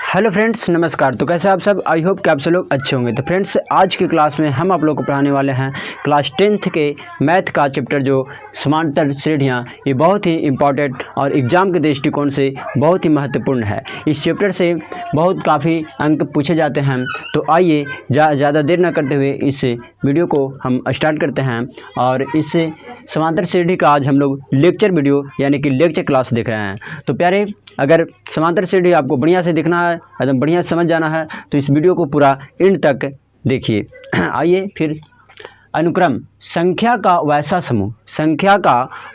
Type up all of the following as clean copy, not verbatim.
Hello friends, नमस्कार। तो कैसे आप सब? आई होप कि आप सब लोग अच्छे होंगे। तो फ्रेंड्स, आज की क्लास में हम आप लोग को पढ़ाने वाले हैं क्लास 10th के मैथ का चैप्टर जो समांतर श्रेणियाँ। ये बहुत ही इम्पॉर्टेंट और एग्ज़ाम के दृष्टिकोण से बहुत ही महत्वपूर्ण है। इस चैप्टर से काफ़ी अंक पूछे जाते हैं। तो आइए ज़्यादा देर न करते हुए इस वीडियो को हम स्टार्ट करते हैं। और इस समांतर श्रेणी का आज हम लोग लेक्चर वीडियो यानी कि लेक्चर क्लास देख रहे हैं। तो प्यारे, अगर समांतर श्रेणी आपको बढ़िया से देखना है, एकदम बढ़िया समझ जाना है, तो इस वीडियो को पूरा एंड तक देखिए। आइए फिर, अनुक्रम संख्या का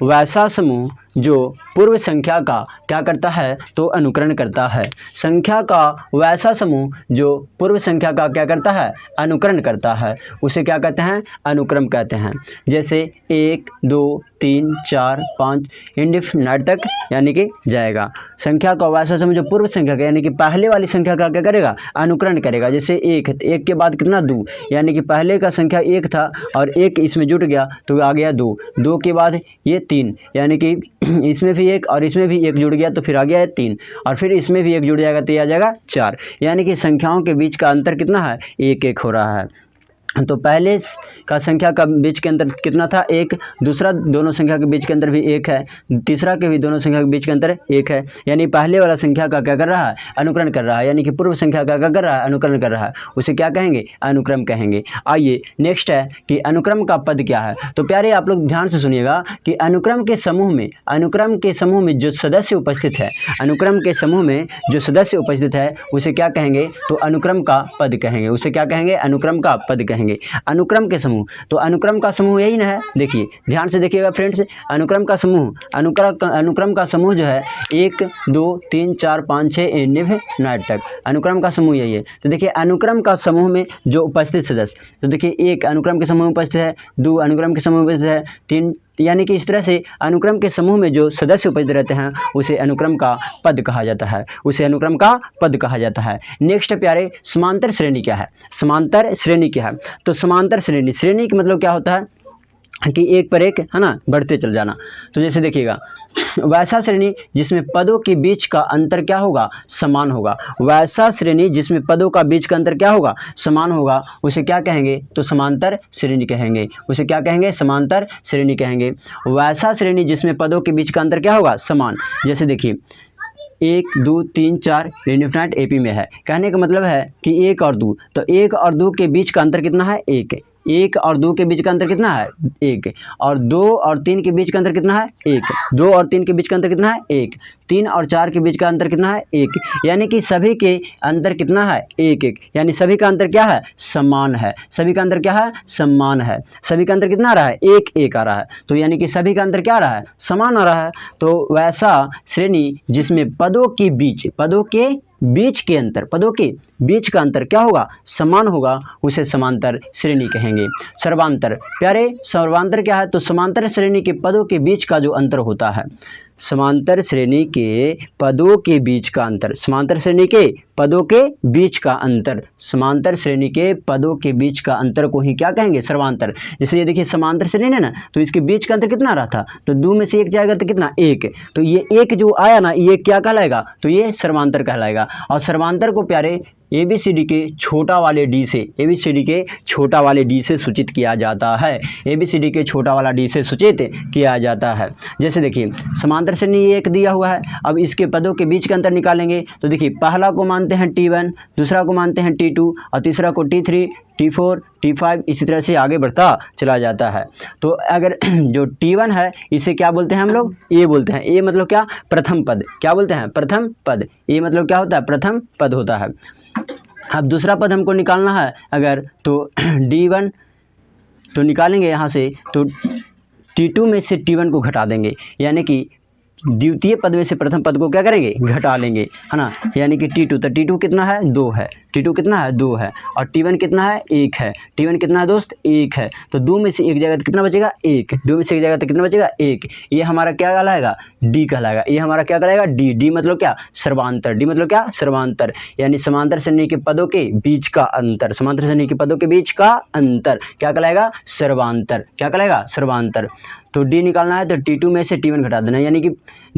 वैसा समूह जो पूर्व संख्या का क्या करता है, तो अनुकरण करता है। संख्या का वैसा समूह जो पूर्व संख्या का क्या करता है, अनुकरण करता है, उसे क्या कहते हैं, अनुक्रम कहते हैं। जैसे 1 2 3 4 5 इंडेफिनाइट तक यानी कि जाएगा। संख्या का वैसा समूह जो पूर्व संख्या का यानी कि पहले वाली संख्या का क्या करेगा, अनुकरण करेगा। जैसे 1 के बाद कितना 2, यानी कि पहले का संख्या 1 था और 1 इसमें जुट गया तो आ गया 2 के बाद ये 3, यानी कि इसमें भी 1 और इसमें भी 1 जुड़ गया तो फिर आ गया 3, और फिर इसमें भी 1 जुड़ जाएगा तो ये आ जाएगा 4। यानी कि संख्याओं के बीच का अंतर कितना है, 1 हो रहा है। तो पहले का संख्या का बीच के अंतर कितना था, 1। दूसरा दोनों संख्या के बीच के अंतर भी 1 है। तीसरा के भी दोनों संख्या के बीच के अंतर 1 है। यानी पहले वाला संख्या का क्या कर रहा है, अनुकरण कर रहा है, यानी कि पूर्व संख्या का क्या कर रहा है, अनुकरण कर रहा है। उसे क्या कहेंगे, अनुक्रम कहेंगे। आइए नेक्स्ट है कि अनुक्रम का पद क्या है। तो प्यारे, आप लोग ध्यान से सुनिएगा कि अनुक्रम के समूह में जो सदस्य उपस्थित है, अनुक्रम के समूह में जो सदस्य उपस्थित है उसे क्या कहेंगे, तो अनुक्रम का पद कहेंगे। उसे क्या कहेंगे, अनुक्रम का पद कहेंगे। अनुक्रम के समूह, तो अनुक्रम का समूह यही ना है। देखिए, ध्यान से देखिएगा फ्रेंड्स, अनुक्रम का समूह जो है 1 2 3 4 5 6 इंडेफिनाइट तक, अनुक्रम का समूह यही है। तो देखिए, अनुक्रम का समूह में जो उपस्थित सदस्य, तो देखिए 1 अनुक्रम के समूह में उपस्थित है, 2 अनुक्रम के समूह में उपस्थित है, 3, यानी कि इस तरह से अनुक्रम के समूह में जो सदस्य उपस्थित रहते हैं उसे अनुक्रम का पद कहा जाता है, उसे अनुक्रम का पद कहा जाता है। नेक्स्ट प्यारे, समांतर श्रेणी क्या है। समांतर श्रेणी क्या है, तो समांतर श्रेणी का मतलब क्या होता है कि एक पर एक, है ना, बढ़ते चल जाना। तो जैसे देखिएगा, वैसा श्रेणी जिसमें पदों के बीच का अंतर क्या होगा, समान होगा। वैसा श्रेणी जिसमें पदों का बीच का अंतर क्या होगा, समान होगा, उसे क्या कहेंगे, तो समांतर श्रेणी कहेंगे। उसे क्या कहेंगे, समांतर श्रेणी कहेंगे। वैसा श्रेणी जिसमें पदों के बीच का अंतर क्या होगा, समान। जैसे देखिए 1 2 3 4 इंडेफिनाइट एपी में है। कहने का मतलब है कि 1 और 2, तो 1 और 2 के बीच का अंतर कितना है, 1 और 2 के बीच का अंतर कितना है, 1। और 2 और 3 के बीच का अंतर कितना है, 1। 2 और 3 के बीच का अंतर कितना है, 1। 3 और 4 के बीच का अंतर कितना है, 1। यानी कि सभी के अंतर कितना है, 1 यानी सभी का अंतर क्या है, समान है। सभी का अंतर क्या है, समान है। सभी का अंतर कितना आ रहा है, 1 आ रहा है। तो यानी कि सभी का अंतर क्या आ रहा है, समान आ रहा है। तो वैसा श्रेणी जिसमें पदों के बीच का अंतर क्या होगा, समान होगा, उसे समांतर श्रेणी कहेंगे। सर्वांतर, प्यारे, सर्वांतर क्या है, तो समांतर श्रेणी के पदों के बीच का जो अंतर होता है, समांतर श्रेणी के पदों के बीच का अंतर, समांतर श्रेणी के पदों के बीच का अंतर, समांतर श्रेणी के पदों के बीच का अंतर को ही क्या कहेंगे, सर्वांतर। जैसे ये देखिए समांतर श्रेणी है ना, तो इसके बीच का अंतर कितना रहा था, तो 2 में से 1 जाएगा तो कितना, 1। तो ये 1 जो आया ना, ये क्या कहलाएगा, तो ये सर्वांतर कहलाएगा। और सर्वांतर को प्यारे ABCD के छोटा वाले डी से सूचित किया जाता है। ABCD के छोटा वाला डी से सूचित किया जाता है। जैसे देखिए, समांतर श्रेणी 1 दिया हुआ है। अब इसके पदों के बीच का अंतर निकालेंगे। तो देखिए, पहला को मानते हैं T1, दूसरा को मानते हैं T2 और तीसरा को T3, T4, T5, इसी तरह से आगे बढ़ता चला जाता है। तो अगर जो T1 है इसे क्या बोलते हैं हम लोग, ए बोलते हैं। ए मतलब क्या, प्रथम पद। क्या बोलते हैं, प्रथम पद। ए मतलब क्या होता है, प्रथम पद होता है। अब दूसरा पद हमको निकालना है अगर, तो D1 तो निकालेंगे यहाँ से, तो T2 में से T1 को घटा देंगे, यानी कि द्वितीय पद में से प्रथम पद को क्या करेंगे, घटा लेंगे, है ना। यानी कि T2, तो T2 कितना है, 2 है, T2 कितना है, 2 है, और T1 कितना है, 1 है, T1 कितना है दोस्त, 1 है। तो 2 में से 1 जाएगा तो कितना बचेगा, 1, 2 में से 1 जाएगा तो कितना बचेगा, 1। ये हमारा क्या कहलाएगा, D कहलाएगा। ये हमारा क्या कहलाएगा, D मतलब क्या, सर्वांतर, D मतलब क्या, सर्वांतर, यानी समांतर श्रेणी के पदों के बीच का अंतर, समांतर श्रेणी के पदों के बीच का अंतर क्या कहलाएगा, सर्वांतर, क्या कहलाएगा, सर्वांतर। तो D निकालना है तो T2 में से T1 घटा देना है, यानी कि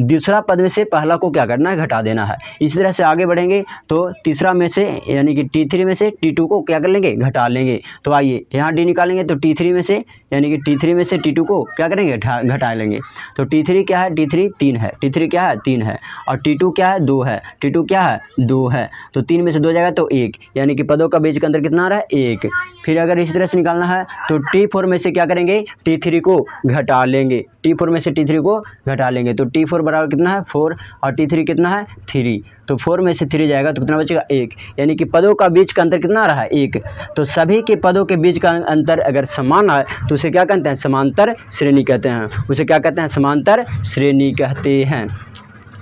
दूसरा पद में से पहला को क्या करना है, घटा देना है। इसी तरह से आगे बढ़ेंगे तो तीसरा में से यानी कि T3 में से T2 को क्या कर लेंगे, घटा लेंगे। तो आइए यहाँ D निकालेंगे तो T3 में से यानी कि T3 में से T2 को क्या करेंगे, घटा लेंगे। तो T3 क्या है, T3 3 है, T3 क्या है, 3 है, और T2 क्या है, 2 है, T2 क्या है, 2 है। तो 3 में से 2 जाएगा तो 1, यानी कि पदों का बीच का अंतर कितना आ रहा है, 1। फिर अगर इस तरह से निकालना है तो T4 में से क्या करेंगे, T3 को घटा लेंगे, T4 में से T3 को घटा लेंगे। तो T4 बराबर कितना है, 4, और T3 कितना है, 3। तो 4 में से 3 जाएगा तो कितना बचेगा, 1, यानी कि पदों का बीच का अंतर कितना आ रहा है, 1। तो सभी के पदों के बीच का अंतर अगर समान है तो उसे क्या कहते हैं, समांतर श्रेणी कहते हैं, उसे क्या कहते हैं, समांतर श्रेणी कहते हैं।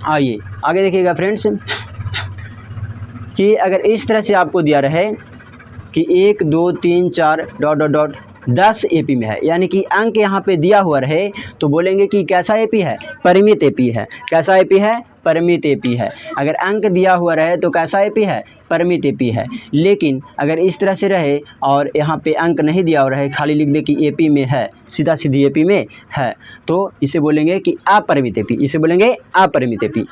आइए आगे देखिएगा फ्रेंड्स कि अगर इस तरह से आपको दिया रहे कि 1 2 3 4 डॉट डॉट डॉट 10 AP में है, यानी कि अंक यहाँ पे दिया हुआ रहे तो बोलेंगे कि कैसा AP है, परिमित AP है। कैसा AP है, परिमित AP है। अगर अंक दिया हुआ रहे तो कैसा AP है, परिमित AP है। लेकिन अगर इस तरह से रहे और यहाँ पे अंक नहीं दिया हुआ रहे, खाली लिख दे कि AP में है, सीधा सीधी AP में है, तो इसे बोलेंगे कि अपरिमित AP, इसे बोलेंगे अपरिमित AP।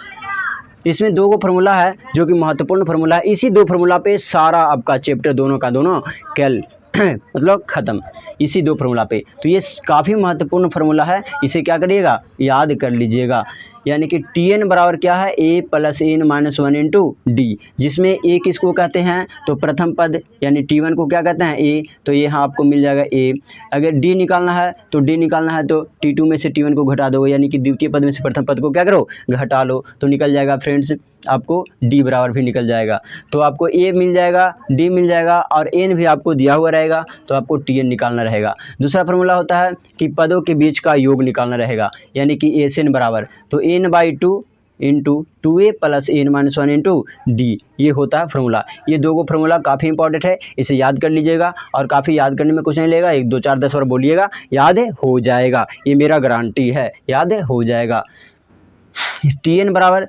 इसमें 2 फार्मूला है जो कि महत्वपूर्ण फार्मूला है। इसी 2 फार्मूला पे सारा आपका चैप्टर दोनों का दोनों कैल मतलब ख़त्म, इसी 2 फार्मूला पे। तो ये काफ़ी महत्वपूर्ण फार्मूला है, इसे क्या करिएगा, याद कर लीजिएगा। यानी कि Tn बराबर क्या है, a + n - 1 इंटू D, जिसमें a किसको कहते हैं, तो प्रथम पद यानी T1 को क्या कहते हैं, a, तो ये यहाँ आपको मिल जाएगा a। अगर D निकालना है तो D निकालना है तो T2 में से T1 को घटा दो, यानी कि द्वितीय पद में से प्रथम पद को क्या करो, घटा लो, तो निकल जाएगा फ्रेंड्स आपको D बराबर भी निकल जाएगा। तो आपको a मिल जाएगा, D मिल जाएगा, और n भी आपको दिया हुआ रहेगा, तो आपको Tn निकालना रहेगा। दूसरा फार्मूला होता है कि पदों के बीच का योग निकालना रहेगा, यानी कि Sn बराबर तो n/2 into 2a + n - 1 into D, ये होता है फार्मूला। ये 2 फार्मूला काफ़ी इंपॉर्टेंट है, इसे याद कर लीजिएगा, और काफ़ी याद करने में कुछ नहीं लगेगा, 1 2 4 10 बार बोलिएगा, याद हो जाएगा, ये मेरा गारंटी है, याद हो जाएगा। Tn बराबर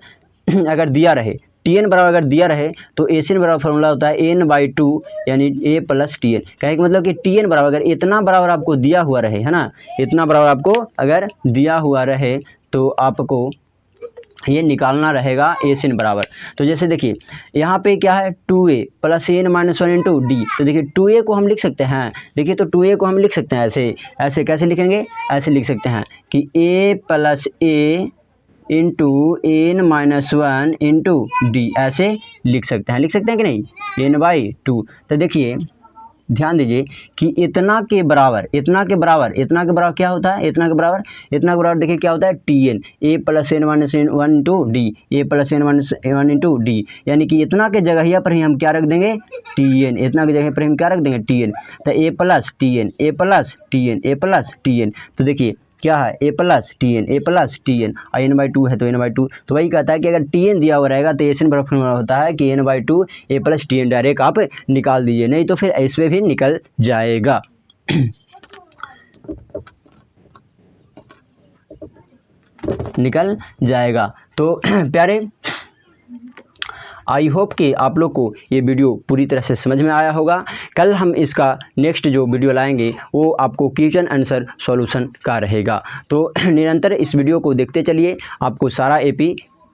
अगर दिया रहे, Tn बराबर अगर दिया रहे तो Sn बराबर फार्मूला होता है n/2 यानी a + Tn। कहने का मतलब कि Tn बराबर अगर इतना बराबर आपको दिया हुआ रहे, है ना, इतना बराबर आपको अगर दिया हुआ रहे तो आपको ये निकालना रहेगा Sn बराबर। तो जैसे देखिए यहाँ पे क्या है, 2a + n - 1 इंटू D, तो देखिए 2a को हम लिख सकते हैं, देखिए तो 2a को हम लिख सकते हैं ऐसे, ऐसे कैसे लिखेंगे, ऐसे लिख सकते हैं कि a + a into n - 1 into D, ऐसे लिख सकते हैं, लिख सकते हैं कि नहीं, n/2। तो देखिए ध्यान दीजिए कि इतना के बराबर, इतना के बराबर, इतना के बराबर क्या होता है, इतना के बराबर, इतना के बराबर देखिए क्या होता है, Tn, a + n - 1 into D, a + n - 1 into D, यानी कि इतना के जगह पर ही हम क्या रख देंगे, Tn, इतना की जगह पर हम क्या रख देंगे, Tn। तो a + Tn, a + Tn, a + Tn, तो देखिए क्या है, a + Tn, a + Tn, और n/2 है तो n/2। तो वही कहता है कि अगर Tn दिया हुआ रहेगा तो Sn बराबर होता है कि n/2 a + Tn, डायरेक्ट आप निकाल दीजिए, नहीं तो फिर इसमें भी निकल जाएगा। निकल जाएगा। तो प्यारे, आई होप कि आप लोग को ये वीडियो पूरी तरह से समझ में आया होगा। कल हम इसका नेक्स्ट जो वीडियो लाएंगे वो आपको क्वेश्चन आंसर सॉल्यूशन का रहेगा। तो निरंतर इस वीडियो को देखते चलिए, आपको सारा AP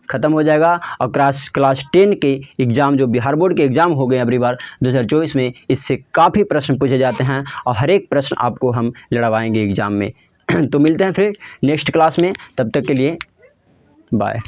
ख़त्म हो जाएगा। और क्लास 10 के एग्ज़ाम जो बिहार बोर्ड के एग्ज़ाम हो गए अगली बार 2024 में, इससे काफ़ी प्रश्न पूछे जाते हैं और हर एक प्रश्न आपको हम लड़वाएंगे एग्ज़ाम में। तो मिलते हैं फिर नेक्स्ट क्लास में, तब तक के लिए बाय।